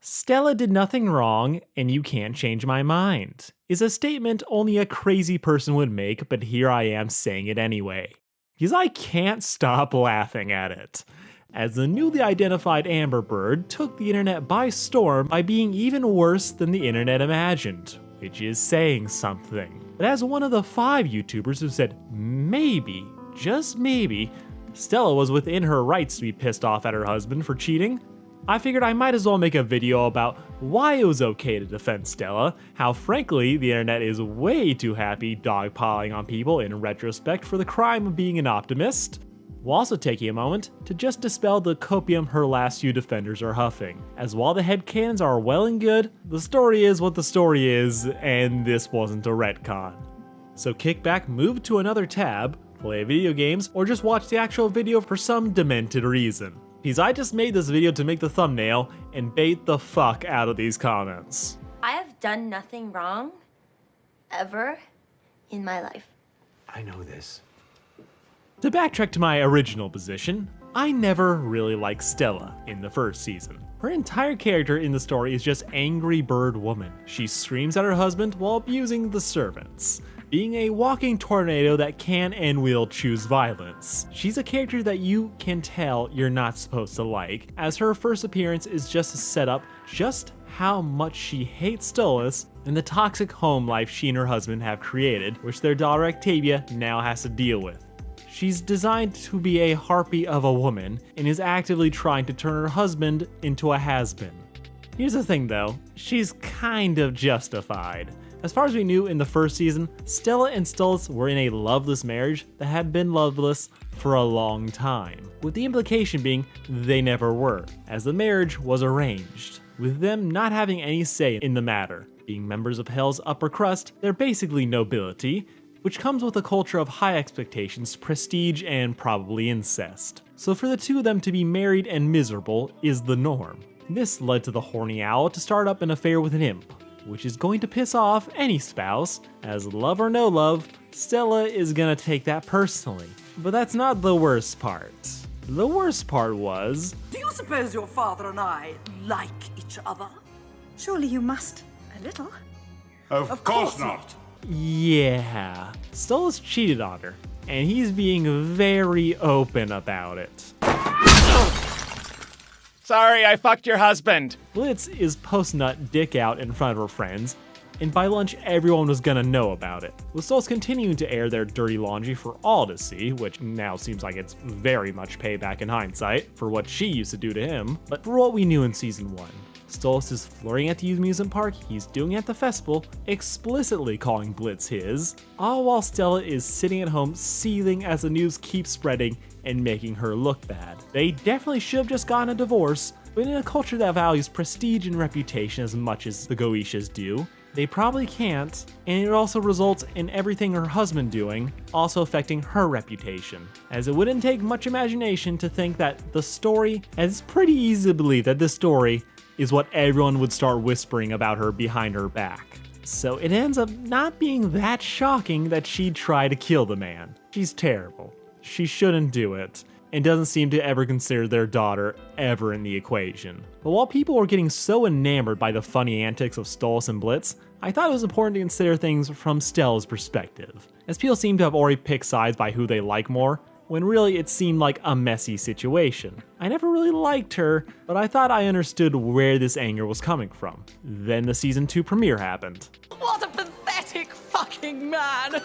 Stella did nothing wrong, and you can't change my mind, is a statement only a crazy person would make, but here I am saying it anyway. Because I can't stop laughing at it. As the newly identified Amber Bird took the internet by storm by being even worse than the internet imagined, which is saying something. But as one of the 5 YouTubers who said maybe, just maybe, Stella was within her rights to be pissed off at her husband for cheating, I figured I might as well make a video about why it was okay to defend Stella, how frankly the internet is way too happy dogpiling on people in retrospect for the crime of being an optimist, while also taking a moment to just dispel the copium her last few defenders are huffing. As while the headcanons are well and good, the story is what the story is, and this wasn't a retcon. So kick back, move to another tab, play video games, or just watch the actual video for some demented reason. Because I just made this video to make the thumbnail and bait the fuck out of these comments. I have done nothing wrong, ever, in my life. I know this. To backtrack to my original position, I never really liked Stella in the first season. Her entire character in the story is just angry bird woman. She screams at her husband while abusing the servants, being a walking tornado that can and will choose violence. She's a character that you can tell you're not supposed to like, as her first appearance is just to set up just how much she hates Stolas and the toxic home life she and her husband have created, which their daughter Octavia now has to deal with. She's designed to be a harpy of a woman and is actively trying to turn her husband into a has-been. Here's the thing though, she's kind of justified. As far as we knew in the first season, Stella and Stolas were in a loveless marriage that had been loveless for a long time, with the implication being they never were, as the marriage was arranged, with them not having any say in the matter. Being members of Hell's upper crust, they're basically nobility, which comes with a culture of high expectations, prestige, and probably incest. So for the two of them to be married and miserable is the norm. This led to the horny owl to start up an affair with an imp, which is going to piss off any spouse, as love or no love, Stella is gonna take that personally. But that's not the worst part. The worst part was... Do you suppose your father and I like each other? Surely you must. A little. Of course not. Yeah, Stolas cheated on her, and he's being very open about it. Sorry, I fucked your husband. Blitz is post-nut dick out in front of her friends, and by lunch everyone was gonna know about it. With Stolas continuing to air their dirty laundry for all to see, which now seems like it's very much payback in hindsight for what she used to do to him, but for what we knew in season 1. Stolas is flirting at the youth amusement park, he's doing it at the festival, explicitly calling Blitz his, all while Stella is sitting at home seething as the news keeps spreading and making her look bad. They definitely should have just gotten a divorce, but in a culture that values prestige and reputation as much as the Goetias do, they probably can't, and it also results in everything her husband doing also affecting her reputation, as it wouldn't take much imagination to think that the story, and it's pretty easy to believe that this story is what everyone would start whispering about her behind her back. So it ends up not being that shocking that she'd try to kill the man. She's terrible. She shouldn't do it, and doesn't seem to ever consider their daughter ever in the equation. But while people were getting so enamored by the funny antics of Stolas and Blitz, I thought it was important to consider things from Stella's perspective, as people seem to have already picked sides by who they like more, when really it seemed like a messy situation. I never really liked her, but I thought I understood where this anger was coming from. Then the season 2 premiere happened. What a pathetic fucking man!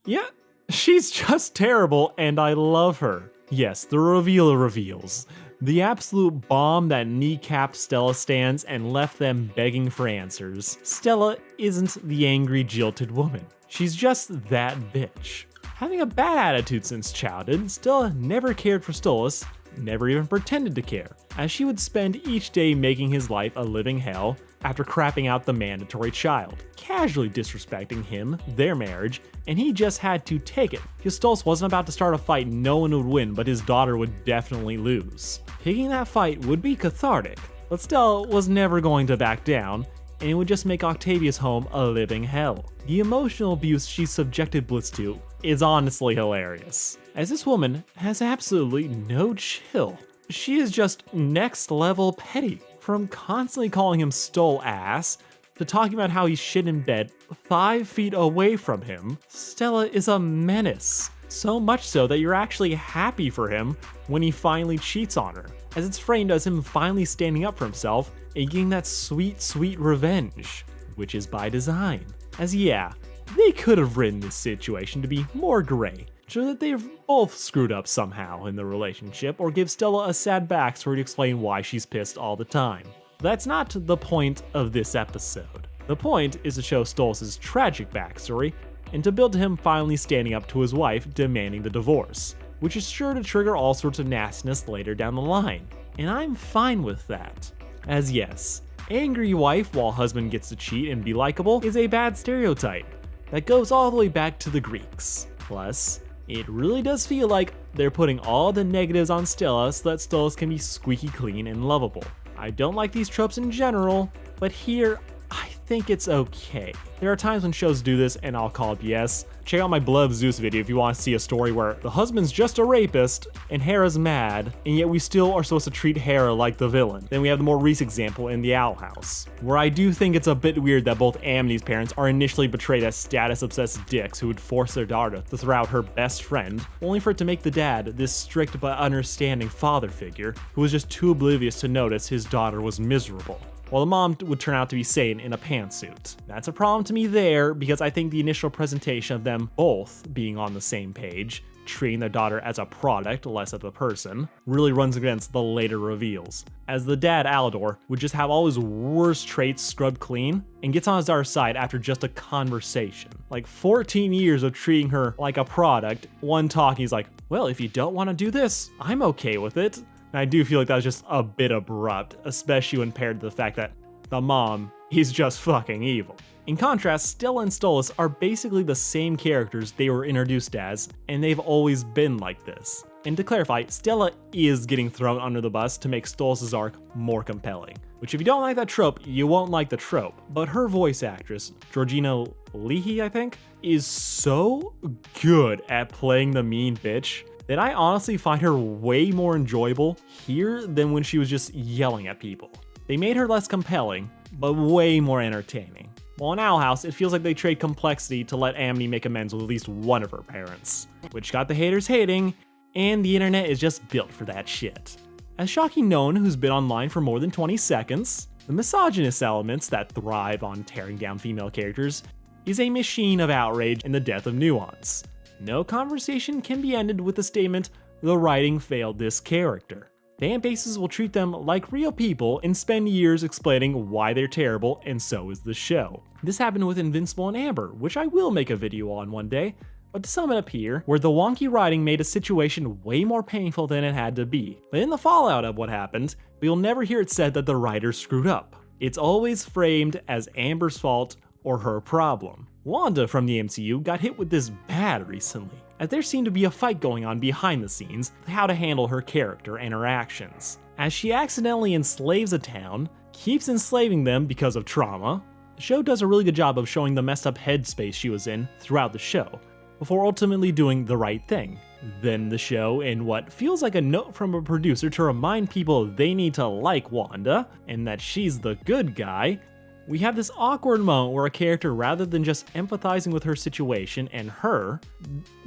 Yeah, she's just terrible and I love her. Yes, the reveal reveals. The absolute bomb that kneecapped Stella stands and left them begging for answers. Stella isn't the angry, jilted woman. She's just that bitch. Having a bad attitude since childhood, Stella never cared for Stolas, never even pretended to care, as she would spend each day making his life a living hell after crapping out the mandatory child, casually disrespecting him, their marriage, and he just had to take it, because Stolas wasn't about to start a fight no one would win but his daughter would definitely lose. Picking that fight would be cathartic, but Stella was never going to back down, and it would just make Octavia's home a living hell. The emotional abuse she subjected Blitz to is honestly hilarious, as this woman has absolutely no chill. she is just next level petty. From constantly calling him stole ass, to talking about how he's shit in bed 5 feet away from him, Stella is a menace. So much so that you're actually happy for him when he finally cheats on her, as it's framed as him finally standing up for himself and getting that sweet, sweet revenge, which is by design. As yeah, they could have written this situation to be more gray, so that they've both screwed up somehow in the relationship, or give Stella a sad backstory to explain why she's pissed all the time. That's not the point of this episode. The point is to show Stolas' tragic backstory, and to build to him finally standing up to his wife demanding the divorce, which is sure to trigger all sorts of nastiness later down the line. And I'm fine with that. As yes, angry wife while husband gets to cheat and be likable is a bad stereotype that goes all the way back to the Greeks. Plus, it really does feel like they're putting all the negatives on Stella so that Stolas can be squeaky clean and lovable. I don't like these tropes in general, but here, I think it's okay. There are times when shows do this and I'll call it BS. Check out my Blood of Zeus video if you want to see a story where the husband's just a rapist and Hera's mad, and yet we still are supposed to treat Hera like the villain. Then we have the more recent example in The Owl House, where I do think it's a bit weird that both Amity's parents are initially portrayed as status-obsessed dicks who would force their daughter to throw out her best friend, only for it to make the dad this strict but understanding father figure who was just too oblivious to notice his daughter was miserable, while the mom would turn out to be sane in a pantsuit. That's a problem to me there, because I think the initial presentation of them both being on the same page, treating their daughter as a product, less of a person, really runs against the later reveals, as the dad, Alador, would just have all his worst traits scrubbed clean, and gets on his daughter's side after just a conversation. Like 14 years of treating her like a product, one talk he's like, well, if you don't want to do this, I'm okay with it. And I do feel like that was just a bit abrupt, especially when paired to the fact that the mom is just fucking evil. In contrast, Stella and Stolas are basically the same characters they were introduced as, and they've always been like this. And to clarify, Stella is getting thrown under the bus to make Stolas' arc more compelling, which if you don't like that trope, you won't like the trope. But her voice actress, Georgina Leahy, I think, is so good at playing the mean bitch that I honestly find her way more enjoyable here than when she was just yelling at people. They made her less compelling, but way more entertaining. While in Owl House, it feels like they trade complexity to let Amity make amends with at least one of her parents, which got the haters hating, and the internet is just built for that shit. As Shocky Known, who's been online for more than 20 seconds, the misogynist elements that thrive on tearing down female characters is a machine of outrage and the death of nuance. No conversation can be ended with the statement, the writing failed this character. Fan bases will treat them like real people and spend years explaining why they're terrible, and so is the show. This happened with Invincible and Amber, which I will make a video on one day, but to sum it up here, where the wonky writing made a situation way more painful than it had to be. But in the fallout of what happened, you'll never hear it said that the writers screwed up. It's always framed as Amber's fault or her problem. Wanda from the MCU got hit with this bad recently, as there seemed to be a fight going on behind the scenes with how to handle her character and her actions. As she accidentally enslaves a town, keeps enslaving them because of trauma, the show does a really good job of showing the messed up headspace she was in throughout the show, before ultimately doing the right thing. Then the show, in what feels like a note from a producer to remind people they need to like Wanda, and that she's the good guy, we have this awkward moment where a character, rather than just empathizing with her situation and her,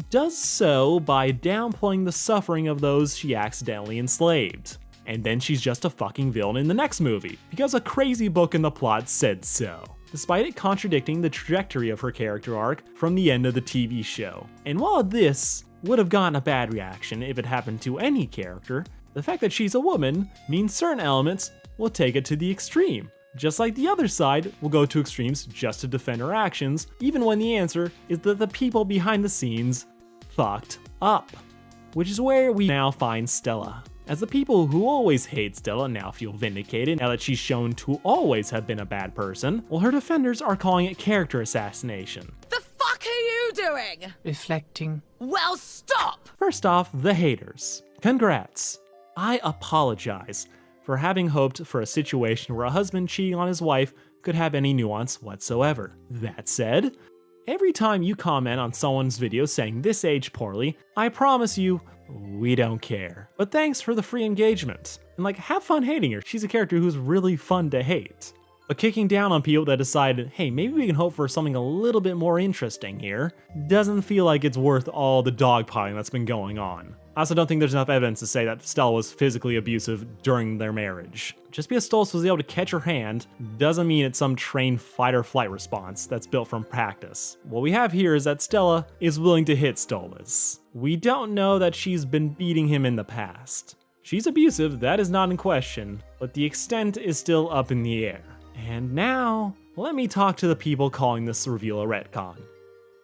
does so by downplaying the suffering of those she accidentally enslaved. And then she's just a fucking villain in the next movie, because a crazy book in the plot said so, despite it contradicting the trajectory of her character arc from the end of the TV show. And while this would have gotten a bad reaction if it happened to any character, the fact that she's a woman means certain elements will take it to the extreme. Just like the other side will go to extremes just to defend her actions, even when the answer is that the people behind the scenes fucked up. Which is where we now find Stella. As the people who always hate Stella now feel vindicated now that she's shown to always have been a bad person, while her defenders are calling it character assassination. The fuck are you doing? Reflecting. Well, stop! First off, the haters. Congrats. I apologize for having hoped for a situation where a husband cheating on his wife could have any nuance whatsoever. That said, Every time you comment on someone's video saying this aged poorly, I promise you, we don't care. But thanks for the free engagement. And like, have fun hating her. She's a character who's really fun to hate. But kicking down on people that decided, hey, maybe we can hope for something a little bit more interesting here, doesn't feel like it's worth all the dogpiling that's been going on. I also don't think there's enough evidence to say that Stella was physically abusive during their marriage. Just because Stolas was able to catch her hand doesn't mean it's some trained fight-or-flight response that's built from practice. What we have here is that Stella is willing to hit Stolas. We don't know that she's been beating him in the past. She's abusive, that is not in question, but the extent is still up in the air. And now, let me talk to the people calling this reveal a retcon.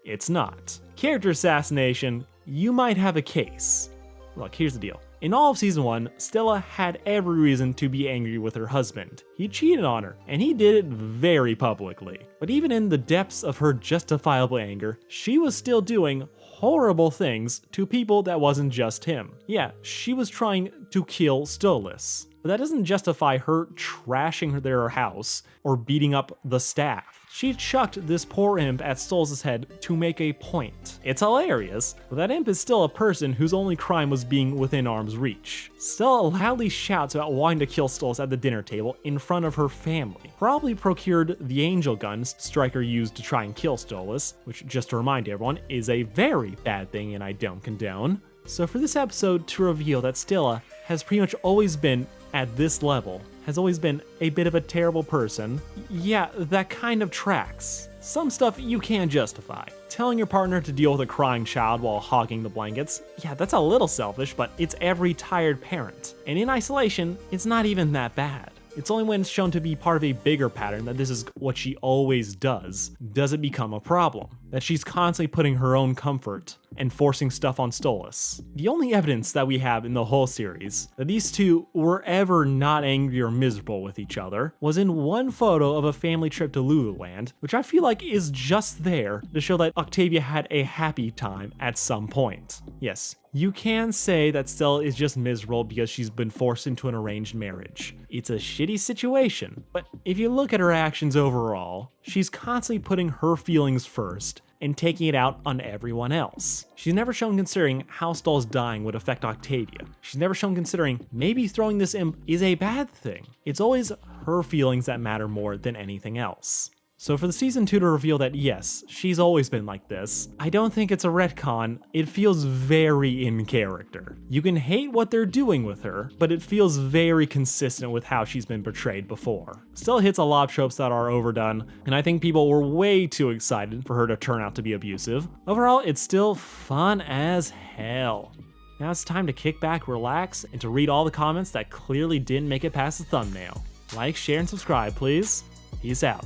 It's not. Character assassination, you might have a case. Look, here's the deal. In all of Season 1, Stella had every reason to be angry with her husband. He cheated on her, and he did it very publicly. But even in the depths of her justifiable anger, she was still doing horrible things to people that wasn't just him. Yeah, she was trying to kill Stolas. But that doesn't justify her trashing their house or beating up the staff. She chucked this poor imp at Stolas' head to make a point. It's hilarious, but that imp is still a person whose only crime was being within arm's reach. Stella loudly shouts about wanting to kill Stolas at the dinner table in front of her family. Probably procured the angel guns Stryker used to try and kill Stolas, which, just to remind everyone, is a very bad thing and I don't condone. So for this episode to reveal that Stella has pretty much always been at this level, has always been a bit of a terrible person, yeah, that kind of tracks. Some stuff you can justify. Telling your partner to deal with a crying child while hogging the blankets, yeah, that's a little selfish, but it's every tired parent. And in isolation, it's not even that bad. It's only when it's shown to be part of a bigger pattern that this is what she always does it become a problem. That she's constantly putting her own comfort and forcing stuff on Stolas. The only evidence that we have in the whole series that these two were ever not angry or miserable with each other was in one photo of a family trip to Lululand, which I feel like is just there to show that Octavia had a happy time at some point. Yes, you can say that Stella is just miserable because she's been forced into an arranged marriage. It's a shitty situation, but if you look at her actions overall, she's constantly putting her feelings first and taking it out on everyone else. She's never shown considering how Stolas dying would affect Octavia. She's never shown considering maybe throwing this imp is a bad thing. It's always her feelings that matter more than anything else. So for the Season 2 to reveal that yes, she's always been like this, I don't think it's a retcon, it feels very in character. You can hate what they're doing with her, but it feels very consistent with how she's been portrayed before. Still hits a lot of tropes that are overdone, and I think people were way too excited for her to turn out to be abusive. Overall, it's still fun as hell. Now it's time to kick back, relax, and to read all the comments that clearly didn't make it past the thumbnail. Like, share, and subscribe, please. Peace out.